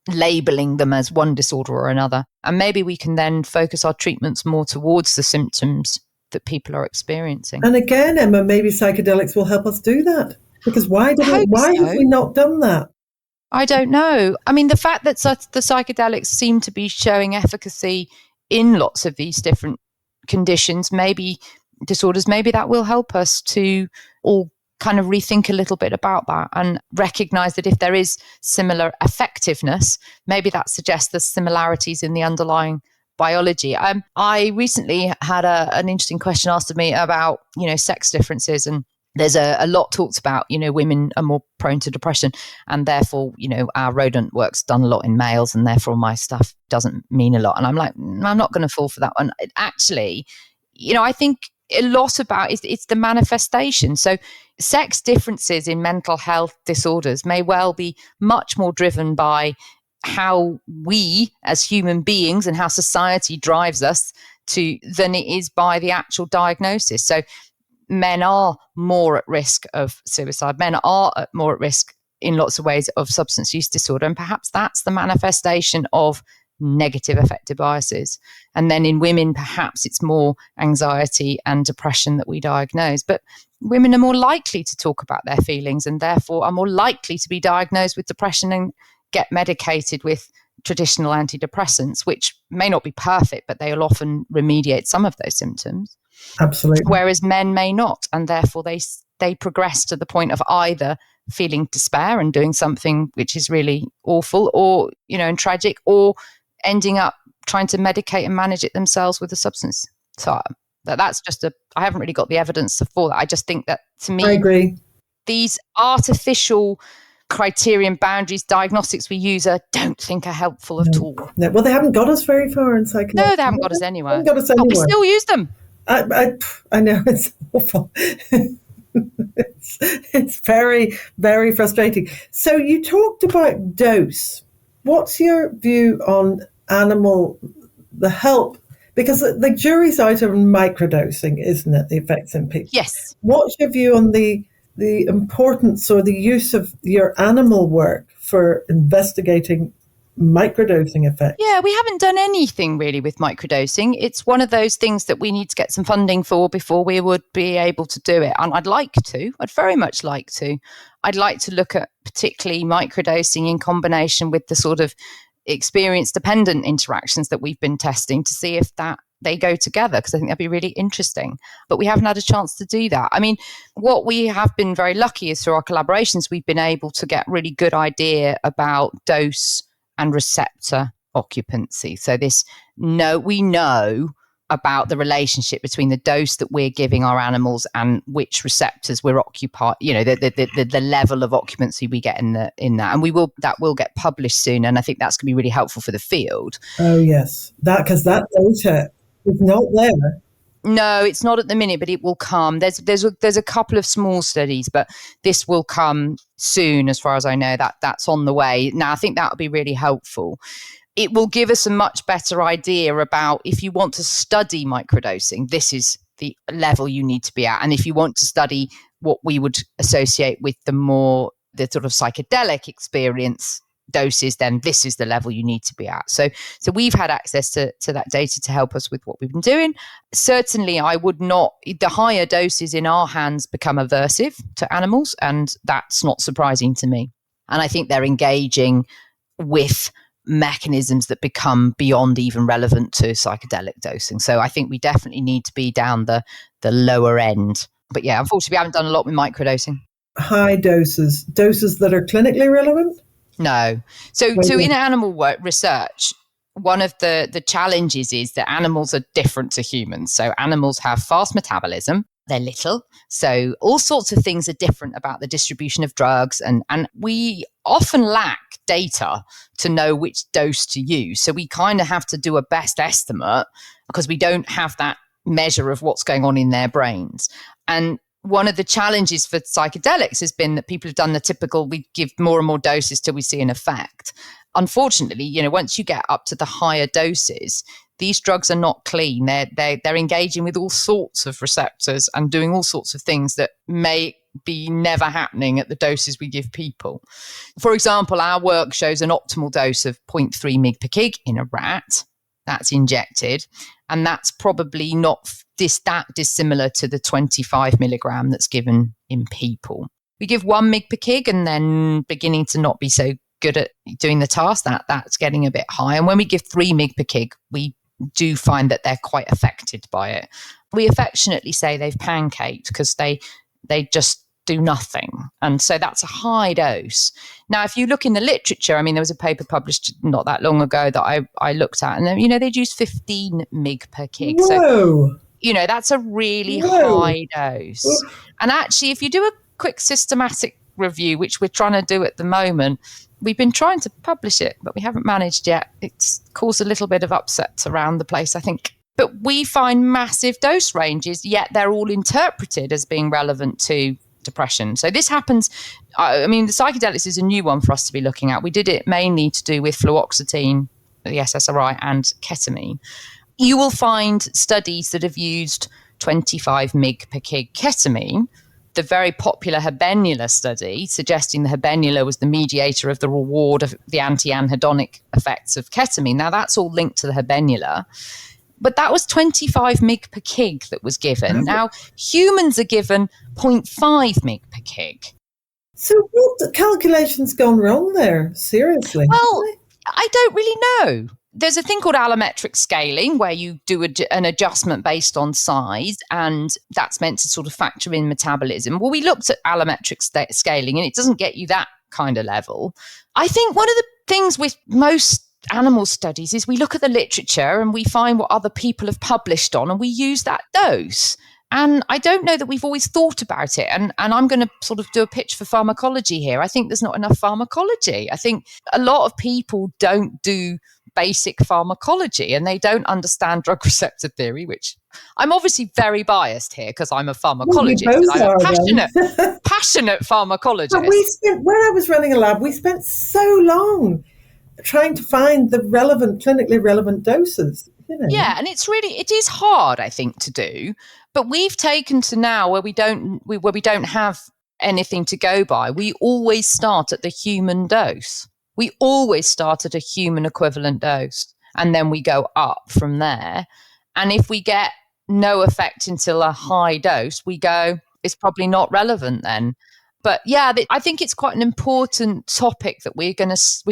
labeling them as one disorder or another. And maybe we can then focus our treatments more towards the symptoms that people are experiencing. And again, Emma, maybe psychedelics will help us do that. Because I hope why so. have we not done that? I don't know. I mean, the fact that the psychedelics seem to be showing efficacy in lots of these different conditions, maybe disorders, maybe that will help us to all kind of rethink a little bit about that and recognize that if there is similar effectiveness, maybe that suggests there's similarities in the underlying biology. I recently had an interesting question asked of me about, sex differences, and there's a lot talked about, women are more prone to depression, and therefore, our rodent work's done a lot in males, and therefore my stuff doesn't mean a lot. And I'm like, I'm not going to fall for that one. Actually, I think a lot about it's the manifestation. So sex differences in mental health disorders may well be much more driven by how we as human beings and how society drives us to than it is by the actual diagnosis. So men are more at risk of suicide. Men are more at risk in lots of ways of substance use disorder. And perhaps that's the manifestation of negative affective biases. And then in women, perhaps it's more anxiety and depression that we diagnose. But women are more likely to talk about their feelings and therefore are more likely to be diagnosed with depression and get medicated with traditional antidepressants, which may not be perfect, but they'll often remediate some of those symptoms. Absolutely. Whereas men may not, and therefore they progress to the point of either feeling despair and doing something which is really awful or, and tragic, or ending up trying to medicate and manage it themselves with a substance. So that's just I haven't really got the evidence for that. I just think that, to me, I agree. These artificial criterion boundaries diagnostics we use don't think are helpful at all. No. Well, they haven't got us very far in psychology. No, they haven't got us anywhere. Got us anywhere. But we still use them. I know, it's awful. It's very, very frustrating. So you talked about dose. What's your view on the help? Because the jury's out on microdosing, isn't it? The effects in people. Yes. What's your view on the importance or the use of your animal work for investigating microdosing effects? Yeah, we haven't done anything really with microdosing. It's one of those things that we need to get some funding for before we would be able to do it. And I'd very much like to. I'd like to look at particularly microdosing in combination with the sort of experience-dependent interactions that we've been testing to see if they go together, because I think that'd be really interesting. But we haven't had a chance to do that. I mean, what we have been very lucky is through our collaborations, we've been able to get really good idea about dose and receptor occupancy. So we know about the relationship between the dose that we're giving our animals and which receptors we're occupied, the level of occupancy we get in that. And that will get published soon. And I think that's going to be really helpful for the field. Oh, yes. Because that data is not there. No, it's not at the minute, but it will come. There's a couple of small studies, but this will come soon, as far as I know. That's on the way. Now, I think that will be really helpful. It will give us a much better idea about, if you want to study microdosing, this is the level you need to be at. And if you want to study what we would associate with the sort of psychedelic experience doses, then this is the level you need to be at. So we've had access to that data to help us with what we've been doing. Certainly, the higher doses in our hands become aversive to animals, and that's not surprising to me. And I think they're engaging with mechanisms that become beyond even relevant to psychedelic dosing. So I think we definitely need to be down the lower end. But yeah, unfortunately, we haven't done a lot with microdosing. High doses that are clinically relevant? No. So in animal research, one of the challenges is that animals are different to humans. So animals have fast metabolism. They're little. So all sorts of things are different about the distribution of drugs. And we often lack data to know which dose to use. So we kind of have to do a best estimate because we don't have that measure of what's going on in their brains. And one of the challenges for psychedelics has been that people have done the typical, we give more and more doses till we see an effect. Unfortunately, once you get up to the higher doses, these drugs are not clean. They're engaging with all sorts of receptors and doing all sorts of things that may be never happening at the doses we give people. For example, our work shows an optimal dose of 0.3 mg per kg in a rat. That's injected. And that's probably not that dissimilar to the 25 milligram that's given in people. We give 1 mg per kg and then beginning to not be so good at doing the task, that's getting a bit high. And when we give 3 mg per kg, we do find that they're quite affected by it. We affectionately say they've pancaked because they just do nothing. And so that's a high dose. Now, if you look in the literature, I mean, there was a paper published not that long ago that I looked at, and, you know, they'd use 15 mg per kg. Whoa. So, you know, that's a really high dose. Whoa. And actually, if you do a quick systematic review, which we're trying to do at the moment, we've been trying to publish it, but we haven't managed yet. It's caused a little bit of upset around the place, I think. But we find massive dose ranges, yet they're all interpreted as being relevant to depression. So this happens, I mean, the psychedelics is a new one for us to be looking at. We did it mainly to do with fluoxetine, the SSRI, and ketamine. You will find studies that have used 25 mg per kg ketamine. The very popular habenula study suggesting the habenula was the mediator of the reward of the anti-anhedonic effects of ketamine. Now, that's all linked to the habenula. But that was 25 mg per kg that was given. Now, humans are given 0.5 mg per kg. So what calculations gone wrong there? Seriously? Well, I don't really know. There's a thing called allometric scaling where you do an adjustment based on size, and that's meant to sort of factor in metabolism. Well, we looked at allometric scaling and it doesn't get you that kind of level. I think one of the things with most animal studies is we look at the literature and we find what other people have published on and we use that dose. And I don't know that we've always thought about it. And I'm going to sort of do a pitch for pharmacology here. I think there's not enough pharmacology. I think a lot of people don't do basic pharmacology and they don't understand drug receptor theory, which I'm obviously very biased here because I'm a pharmacologist. Well, I'm a passionate pharmacologist. But when I was running a lab, we spent so long trying to find the clinically relevant doses. You know. Yeah, and it is hard, I think, to do. But we've taken to now where we don't have anything to go by. We always start at the human dose. We always start at a human equivalent dose, and then we go up from there. And if we get no effect until a high dose, we go, it's probably not relevant then. But yeah, I think it's quite an important topic that we're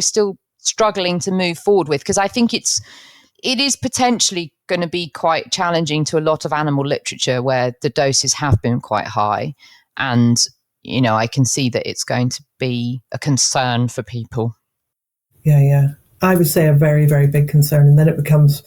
still struggling to move forward with, because I think it is potentially going to be quite challenging to a lot of animal literature where the doses have been quite high. And, you know, I can see that it's going to be a concern for people. Yeah. I would say a very, very big concern. And then it becomes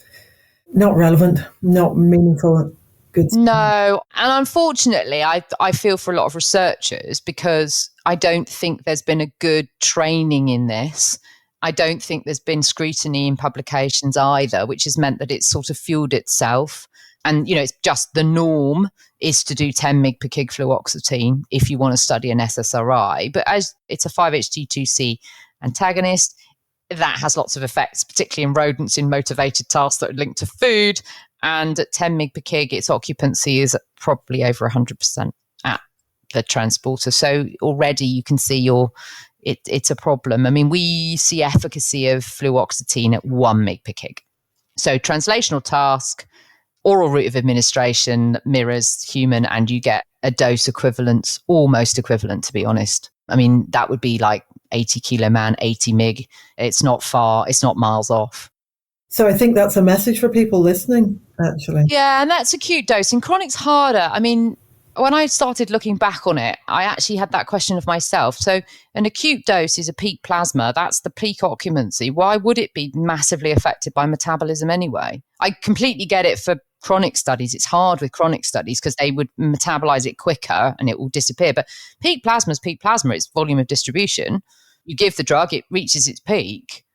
not relevant, not meaningful. Good. No. And unfortunately, I feel for a lot of researchers because I don't think there's been a good training in this. I don't think there's been scrutiny in publications either, which has meant that it's sort of fueled itself. And, you know, it's just the norm is to do 10 mg per kg fluoxetine if you want to study an SSRI. But as it's a 5-HT2C antagonist, that has lots of effects, particularly in rodents in motivated tasks that are linked to food. And at 10 mg per kg, its occupancy is probably over 100% at the transporter. So already you can see it's a problem. I mean, we see efficacy of fluoxetine at 1 mg per kg. So translational task, oral route of administration mirrors human, and you get a dose equivalent, almost equivalent, to be honest. I mean, that would be like 80 kilo man, 80 mg. It's not far, it's not miles off. So I think that's a message for people listening, actually. Yeah, and that's acute dose. And chronic's harder. I mean, when I started looking back on it, I actually had that question of myself. So an acute dose is a peak plasma. That's the peak occupancy. Why would it be massively affected by metabolism anyway? I completely get it for chronic studies. It's hard with chronic studies because they would metabolize it quicker and it will disappear. But peak plasma is peak plasma. It's volume of distribution. You give the drug, it reaches its peak.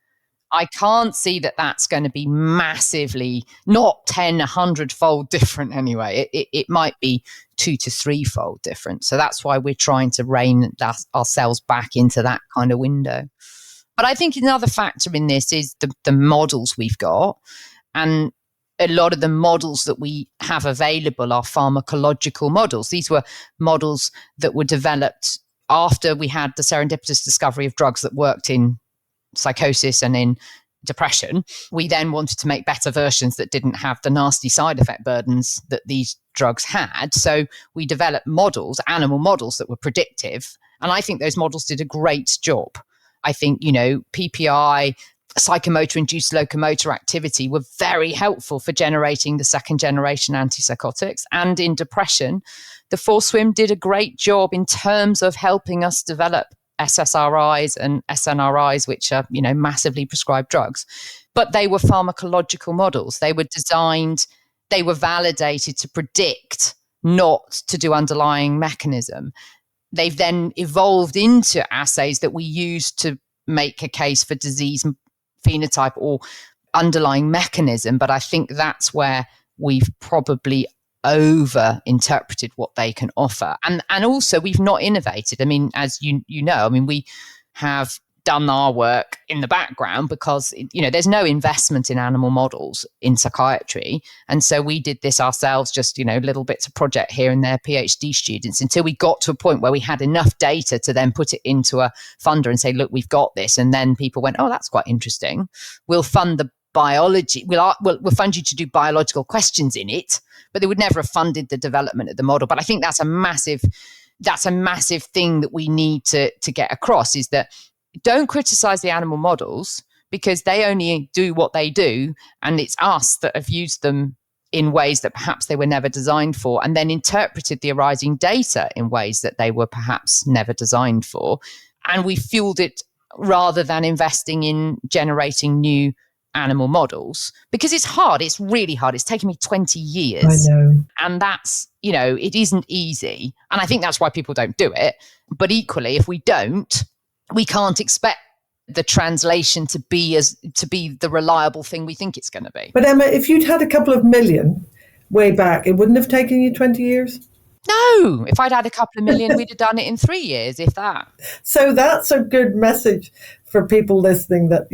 I can't see that that's going to be massively, not 10, 100-fold different anyway. It might be 2 to 3-fold different. So that's why we're trying to rein ourselves back into that kind of window. But I think another factor in this is the models we've got. And a lot of the models that we have available are pharmacological models. These were models that were developed after we had the serendipitous discovery of drugs that worked in psychosis and in depression. We then wanted to make better versions that didn't have the nasty side effect burdens that these drugs had. So we developed models, animal models that were predictive. And I think those models did a great job. I think, PPI, psychomotor-induced locomotor activity were very helpful for generating the second generation antipsychotics. And in depression, the FORSWIM did a great job in terms of helping us develop SSRIs and SNRIs, which are, massively prescribed drugs. But they were pharmacological models. They were designed, they were validated to predict, not to do underlying mechanism. They've then evolved into assays that we use to make a case for disease phenotype or underlying mechanism. But I think that's where we've probably over-interpreted what they can offer. And also we've not innovated. I mean, as you know, we have done our work in the background because, there's no investment in animal models in psychiatry. And so we did this ourselves, just, little bits of project here and there, PhD students, until we got to a point where we had enough data to then put it into a funder and say, look, we've got this. And then people went, oh, that's quite interesting. We'll fund the biology. We'll fund you to do biological questions in it, but they would never have funded the development of the model. But I think that's a massive thing that we need to get across, is that don't criticize the animal models because they only do what they do. And it's us that have used them in ways that perhaps they were never designed for, and then interpreted the arising data in ways that they were perhaps never designed for. And we fueled it rather than investing in generating new animal models, because it's hard. It's really hard. It's taken me 20 years. I know. And that's, it isn't easy. And I think that's why people don't do it. But equally, if we don't, we can't expect the translation to be the reliable thing we think it's going to be. But Emma, if you'd had a couple of million way back, it wouldn't have taken you 20 years? No, if I'd had a couple of million, we'd have done it in 3 years, if that. So that's a good message for people listening, that,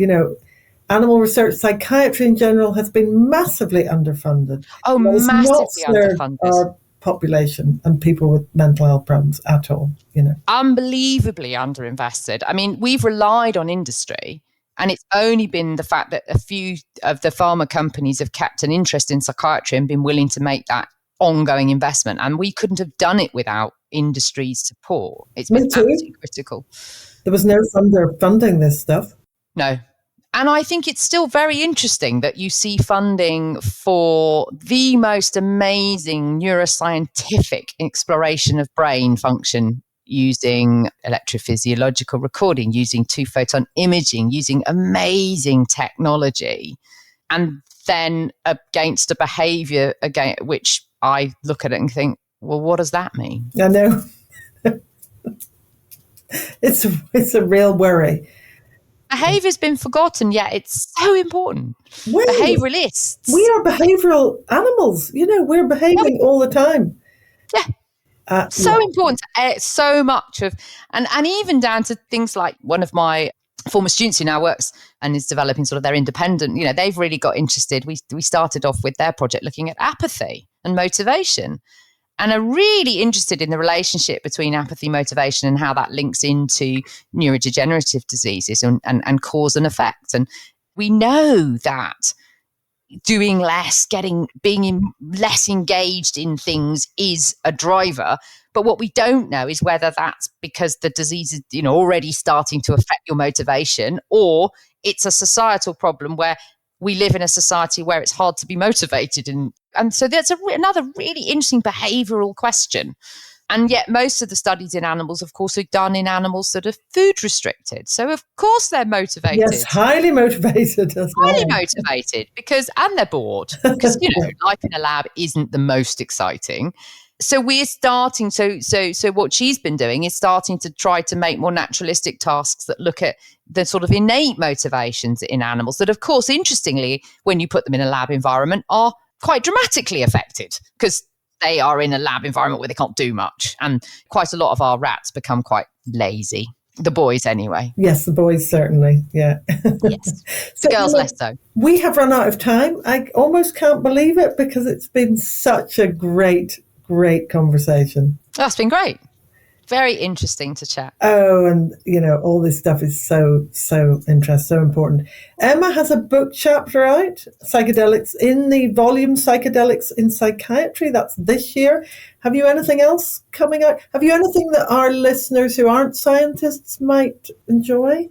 animal research, psychiatry in general, has been massively underfunded. Oh, massively underfunded. Our population and people with mental health problems at all, Unbelievably underinvested. I mean, we've relied on industry, and it's only been the fact that a few of the pharma companies have kept an interest in psychiatry and been willing to make that ongoing investment. And we couldn't have done it without industry's support. It's been absolutely critical. There was no funder funding this stuff. No. And I think it's still very interesting that you see funding for the most amazing neuroscientific exploration of brain function using electrophysiological recording, using 2-photon imaging, using amazing technology. And then against a behavior which I look at it and think, well, what does that mean? I know. It's a real worry. Behaviour's been forgotten, yet it's so important. Well, behaviouralists. We are behavioural animals. We're behaving all the time. Yeah. So important. So much of, and even down to things like one of my former students who now works and is developing sort of their independent, they've really got interested. We started off with their project looking at apathy and motivation, and are really interested in the relationship between apathy, motivation, and how that links into neurodegenerative diseases and cause and effect. And we know that doing less, being less engaged in things is a driver. But what we don't know is whether that's because the disease is, already starting to affect your motivation, or it's a societal problem where we live in a society where it's hard to be motivated. And so that's another really interesting behavioural question. And yet most of the studies in animals, of course, are done in animals that are food restricted. So, of course, they're motivated. Yes, highly motivated as well. Highly motivated, and they're bored. Because, life in a lab isn't the most exciting. So we're starting, so what she's been doing is starting to try to make more naturalistic tasks that look at the sort of innate motivations in animals that, of course, interestingly, when you put them in a lab environment, are quite dramatically affected because they are in a lab environment where they can't do much. And quite a lot of our rats become quite lazy. The boys, anyway. Yes, the boys, certainly. Yeah. Yes. The girls less so. We have run out of time. I almost can't believe it because it's been such a great conversation. That's been great. Very interesting to chat. Oh, and all this stuff is so interesting, so important. Emma has a book chapter out, Psychedelics, in the volume Psychedelics in Psychiatry. That's this year. Have you anything else coming out? Have you anything that our listeners who aren't scientists might enjoy?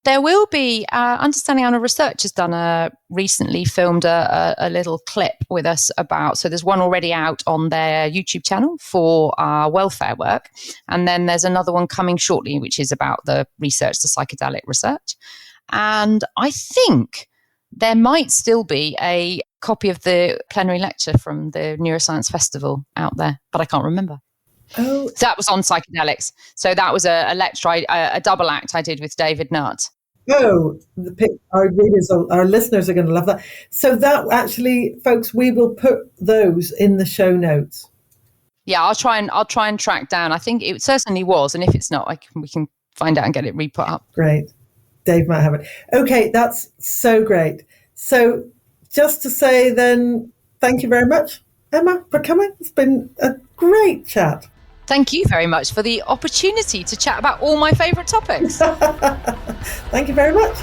There will be, Understanding Animal Research has done recently filmed a little clip with us about, so there's one already out on their YouTube channel for our welfare work. And then there's another one coming shortly, which is about the research, the psychedelic research. And I think there might still be a copy of the plenary lecture from the Neuroscience Festival out there, but I can't remember. Oh, so that was on psychedelics. So that was a lecture, a double act I did with David Nutt. Oh, our readers, our listeners are going to love that. So that actually, folks, we will put those in the show notes. Yeah, I'll try and track down. I think it certainly was, and if it's not, we can find out and get it re-put up. Great, Dave might have it. Okay, that's so great. So just to say then, thank you very much, Emma, for coming. It's been a great chat. Thank you very much for the opportunity to chat about all my favourite topics. Thank you very much.